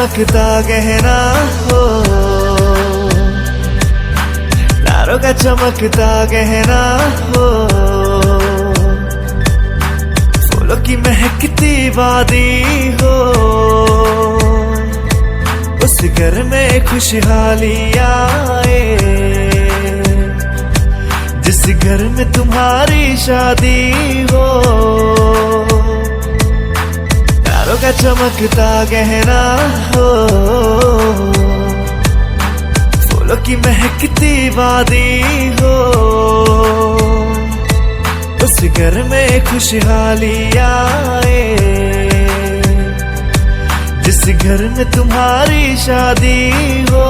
चमकता गहना हो, तारों का चमकता गहना हो, फूलों की महकती वादी हो, उस घर में खुशहाली आए, जिस घर में तुम्हारी शादी हो। तारों का चमकता गहना हो, फूलों की महकती वादी हो, उस घर में खुशहाली आए, जिस घर में तुम्हारी शादी हो।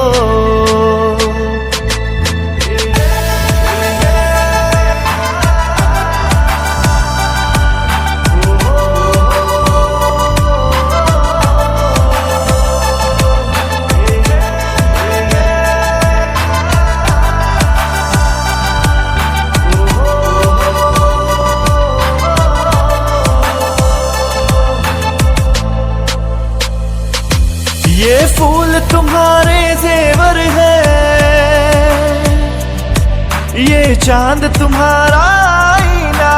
ये फूल तुम्हारे जेवर है, ये चांद तुम्हारा आईना,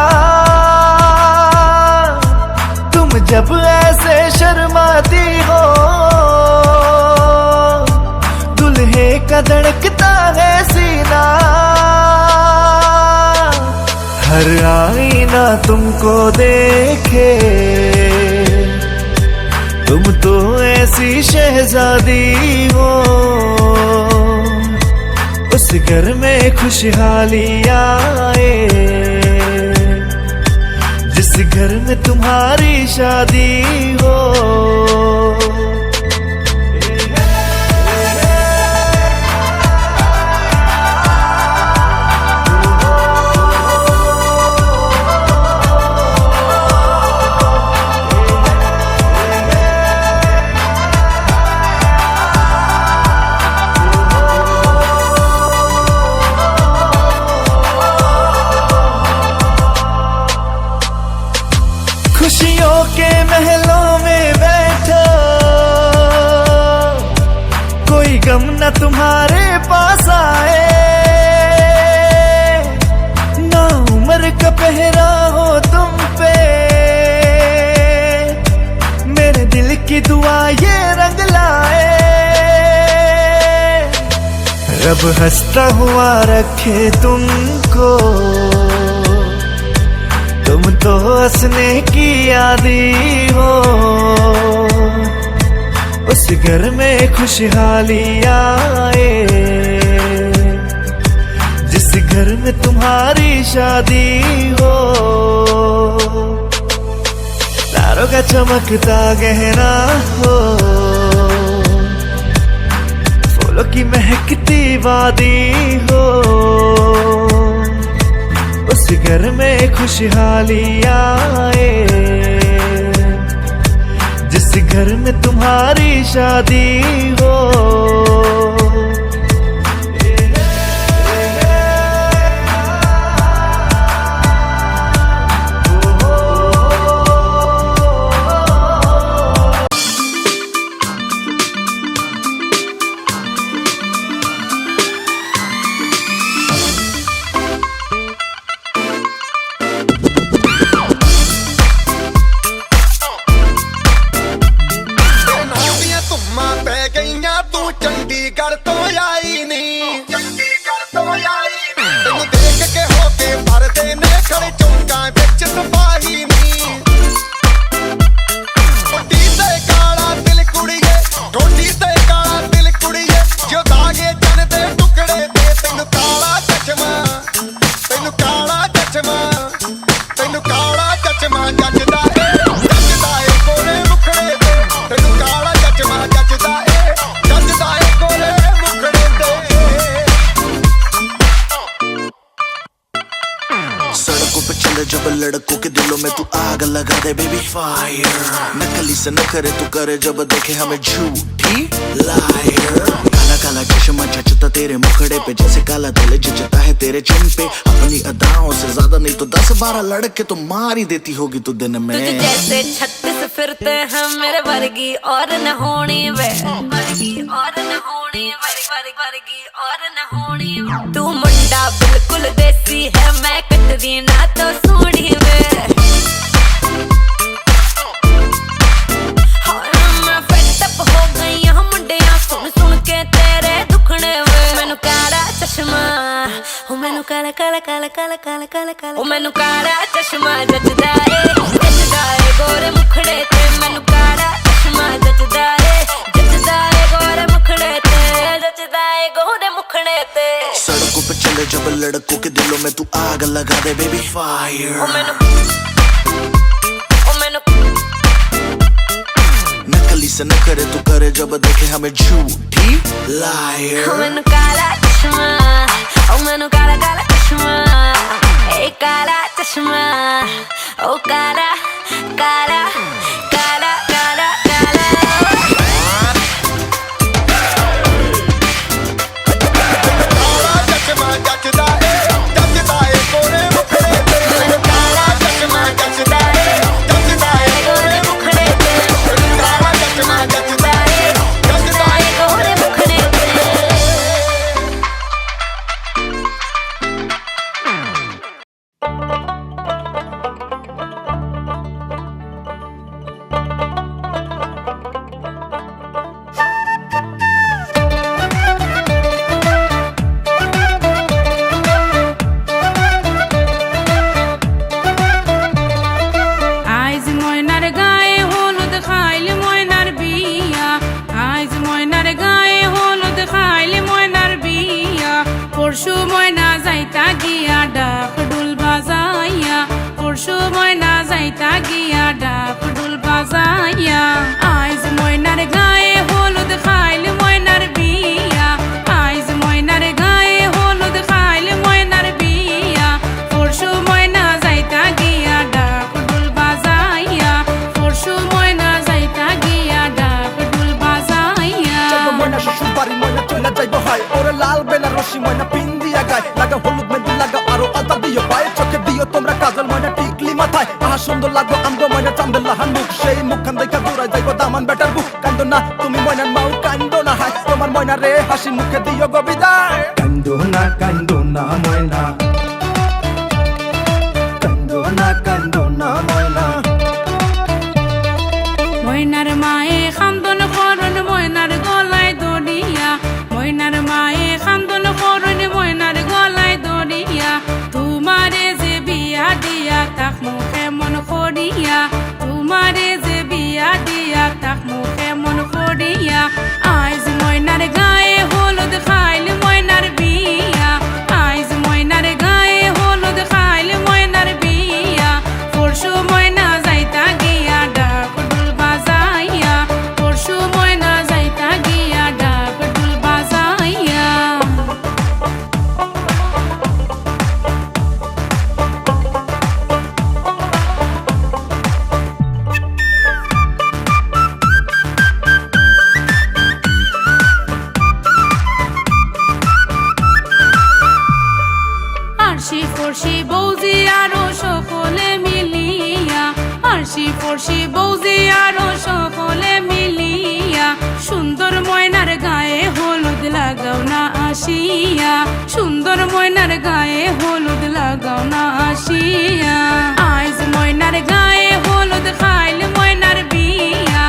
तुम जब ऐसे शर्माती हो, दुल्हे का धड़कता है सीना, हर आईना तुमको देखे, तुम तो ऐसी शहजादी हो, उस घर में खुशहाली आए, जिस घर में तुम्हारी शादी हो। खुशियों के महलों में बैठो, कोई गम न तुम्हारे पास आए, ना उम्र का पहरा हो तुम पे, मेरे दिल की दुआ ये रंग लाए, रब हंसता हुआ रखे तुमको, तुम तो हंसने की आदी हो, उस घर में खुशहाली आए, जिस घर में तुम्हारी शादी हो। तारों का चमकता गहना हो, फूलों की महकती वादी हो, उस घर में खुशहाली आए, जिस घर में तुम्हारी शादी हो। जब लड़कों के दिलों में तू आग लगा दे बेबी फायर, नकली से न करे तू करे जब देखे हमें झूठी लायर, काला काला चश्मा जचता तेरे मुखड़े पे जैसे काला दिल जचता है तेरे चिन पे अपनी अदाओं से ज्यादा नहीं तो 10-12 लड़के तो मार ही देती होगी तू दिन में तुझे जैसे 36 फिरते हैं मेरे वर्गी और न होनी वे वर्गी और न होनी वर्गी और न होनी तू मुंडा बिल्कुल देसी है मैं कटरी ना तो सोनी वे मैं फेड अप हो गई हूं मुंडिया सुन सुन के तेरे दुखने वे मैनू काला चश्मा ओ मैनू काला काला काला काला काला काला काला ओ मैनू काला चश्मा जचदा ਏ गोरे मुखड़े ते मैनू काला चश्मा जचदा ਏ गोरे मुखड़े ते जचदा ਏ गोरे मुखड़े ते सड़कों पे चले जब लड़कों के दिलों में तू आग लगा दे बेबी फायर ओ मैनू नकली से न करे तू करे जब देखे हमें झूठी लायर ओ मैनू काला चश्मा ओ मैनू काला काला चश्मा ए काला चश्मा ओ काला काला काला काला काला चश्मा जचदा ਏ गोरे मुखड़े ते मैनू काला चश्मा जचदा ਏ गोरे मुखड़े ते काला चश्मा जचदा ਏ गोरे मुखड़े ते আইজ ময়নার গায়ে হলুদ খাইলে ময়নার বিয়া আইজ ময়নার গায়ে হলুদ খাইলে ময়নার বিয়া পরশু ময়না যাইতা গিয়া ডাক ডুল বাজাইয়া পরশু ময়না যাইতা গিয়া ডাক ডুল বাজাইয়া আইজ ময়নার গায়ে হলুদ খাইলে ময়নার বিয়া আইজ ময়নার গায়ে হলুদ খাইলে ময়নার বিয়া পরশু ময়না যাইতা গিয়া ডাক ডুল বাজাইয়া পরশু ময়না যাইতা গিয়া ডাক ডুল বাজাইয়া যাইবো ময়না শ্বশুর বাড়ি ময়না চলে যাইবো হাই ওরে লাল বেনারসি ময়না পিন দিয়া গায় লাগা হলুদ মেহেন্দি লাগা আরো আলতা দিও পায়ে চোখে দিও তোমরা কাজল ময়না টিকলি মাথায় আহা সুন্দর লাগবো আমগো ময়না চান্দেলাহান মুখ সেই মুখখান দেখা দূরাই যাইবো দামান বেটার বুক কান্দো না তুমি ময়নার মাও কান্দো না হাই তোমার ময়না রে হাসি মুখে দিও গো বিদায় কান্দো না ময়না কান্দো না ময়না ময়নার মায়ে খান্দন করন ময়নার গলায় দড়িয়া ময়নার মায়ে খান্দন করন ময়নার গলায় দড়িয়া তোমারে যে বিয়া দিয়া তাক মুখে মন করিয়া তোমারে যে বিয়া দিয়া তাক মুখে মন করিয়া আইজ ময়নার গায়ে হলুদ খাইলে ময়নার বিয়া আইজ ময়নার গায়ে হলুদ খাইলে ময়নার বিয়া পরশু ময়না যাইতা গিয়া ডাক ডুল বাজাইয়া পরশু ময়না যাইতা গিয়া ডাক ডুল বাজাইয়া আরশি ফরশি বৌজি আরো সকলে মিলিয়া আরশি ফরশি বৌজি আরো সকলে মিলিয়া সুন্দর ময়নার গায়ে হলুদ লাগাও না আসিয়া সুন্দর ময়নার গায়ে হলুদ লাগাও না আসিয়া আইজ ময়নার গায়ে হলুদ খাইলে ময়নার বিয়া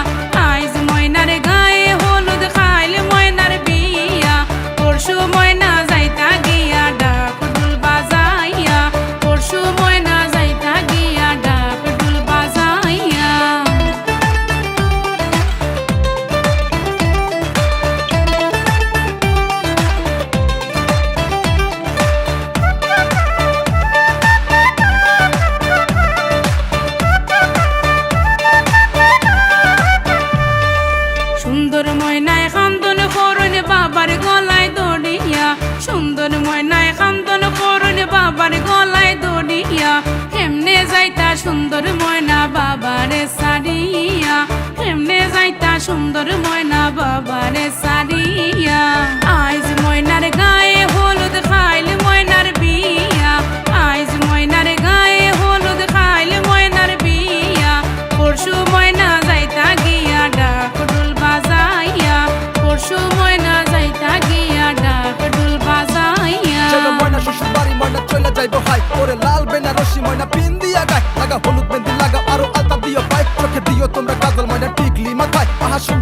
আইজ ময়নার গায়ে হলুদ খাইলে ময়নার বিয়া পরশু ময়না যাইতা গিয়া ডাক ডুল বাজাইয়া পরশু ময়না যাইতা গিয়া ডাক ডুল বাজাইয়া সুন্দর ময়নায় খান্দন করুন বাবার গলায় দড়িয়া সুন্দর ময়নায় খান্দন করুন বাবার গলায় দড়িয়া কেমনে যাইতা সুন্দর ময়না বাবারে সারিয়া কেমনে যাইতা সুন্দর ময়না বাবারে সারিয়া আইজ ময়নার গায়ে হলুদ খাইলে ময়নার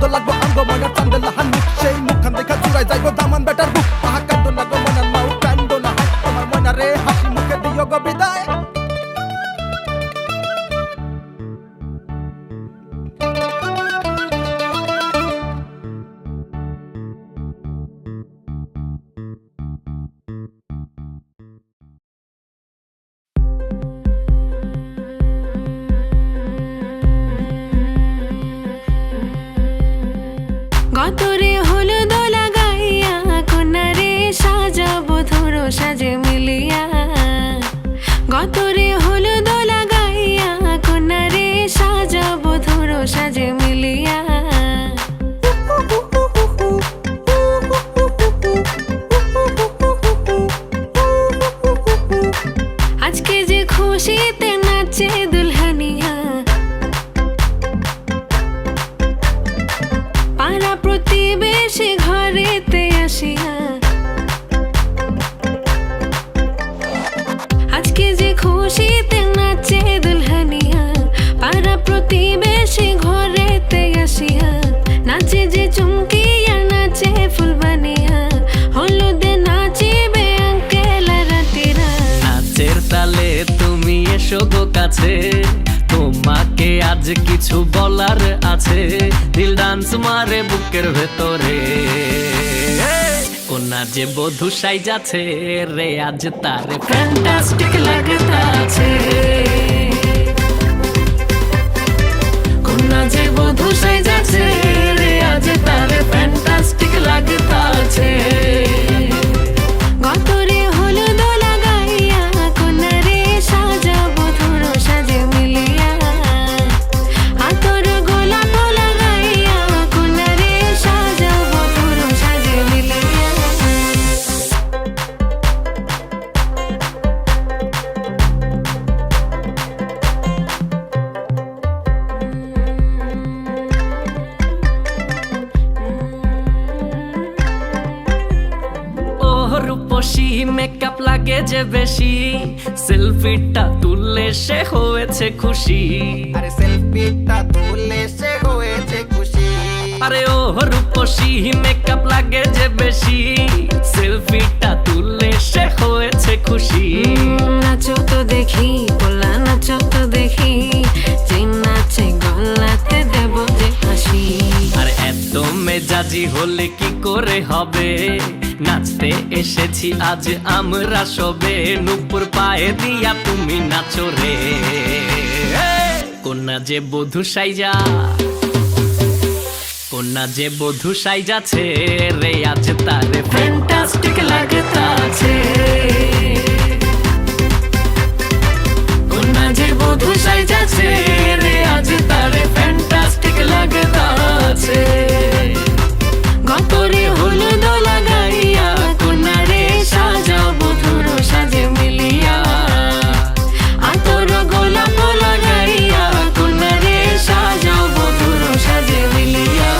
সুন্দর লাগবো আমগো ময়না চান্দের লাহান মুখ সেই মুখখান দেখা চুরাই যাইবো দামান বেটার বুক আহা কান্দো না গো ময়নার মাউ কান্দো না হাই তোমার ময়না রে হাসি মুখে দিও গো বিদায় গতরে হলুদ লাগাইয়া কন্যারে সাজাবো ধরো সাজে মিলিয়া গতরে হলুদ লাগাইয়া কন্যারে সাজাবো ধরো সাজে মিলিয়া আজকে যে খুশিতে নাচে দুলহানিয়া পাড়া প্রতিবেশী ঘরেতে আসিয়া আজকে যে খুশিতে নাচে দুলহানিয়া পাড়া প্রতিবেশী ঘরেতে আসিয়া নাচে যে চুমকিয়া নাচে ফুলবানিয়া হলুদে নাচিবে আঙ্কেল রাতিরা নাচের তালে তুমি এসো গো কাছে তোমাকে আজ কিছু বলার আছে দিল ডান্স মারে বুকের ভেতরে কোনা যে বধূ সাইজাছে রে আজ তারে ফ্যান্টাস্টিক লাগতাছে কোনা যে বধূ সাইজাছে রে আজ তারে ফ্যান্টাস্টিক লাগতাছে গতরে হলুদ লাগাইয়া কন্যারে সাজাবো ধরো সাজে মিলিয়া আতর গোলাপ লাগাইয়া কন্যারে সাজাবো ধরো সাজে মিলিয়া রূপসী মেকআপ লাগে যে বেশি সেলফিটা তুললে সে হয়েছে খুশি আরে সেলফিটা তুলে সে হয়েছে খুশি আরে ও রূপসী মেকআপ লাগে যে বেশি সেলফিটা তুললে সে হয়েছে খুশি নাচো তো দেখি বলা নাচো তো দেখি যে নাচে গলাতে দেব যে হাসি আর এত মেজাজি হলে কি করে হবে নাচতে এসেছি আজ আমরা সবে নুপুর পায়ে দিয়া তুমি নাচো রে কোনা যে বধূ সাইজা কোনা যে বধূ সাইজাছে রে আজ তারে ফ্যান্টাস্টিক লাগতাছে কোনা যে বধূ সাইজাছে রে আজ তারে ফ্যান্টাস্টিক লাগতাছে গতরে হলুদ লাগাইয়া কন্যারে সাজাবো ধরো সাজে মিলিয়া আতর গোলাপ লাগাইয়া কন্যারে সাজাবো ধরো সাজে মিলিয়া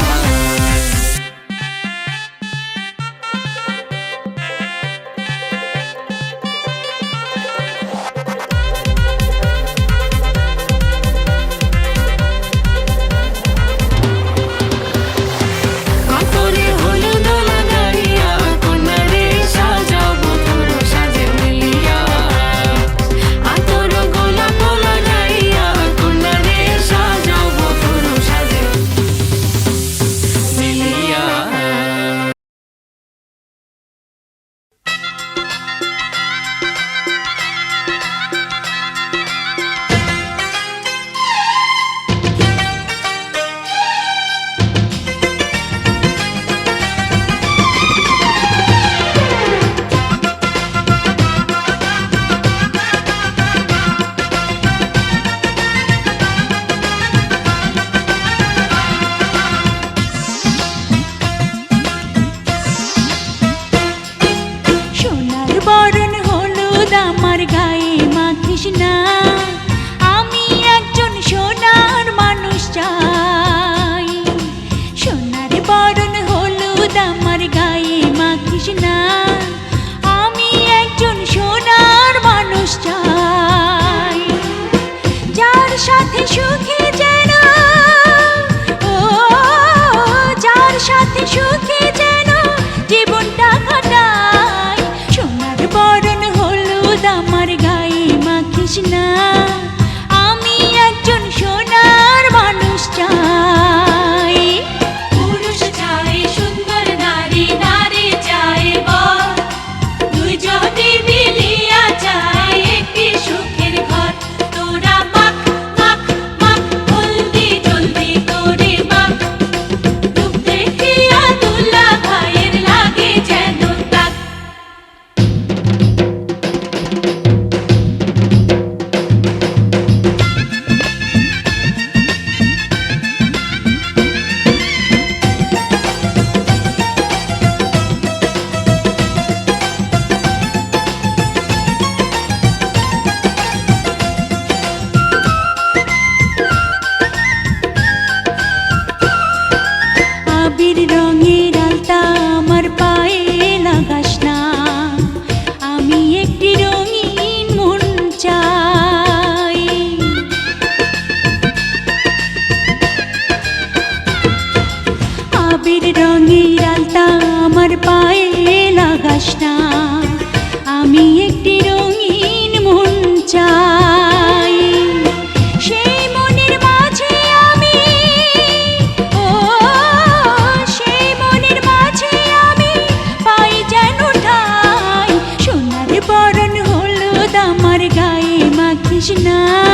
করিস না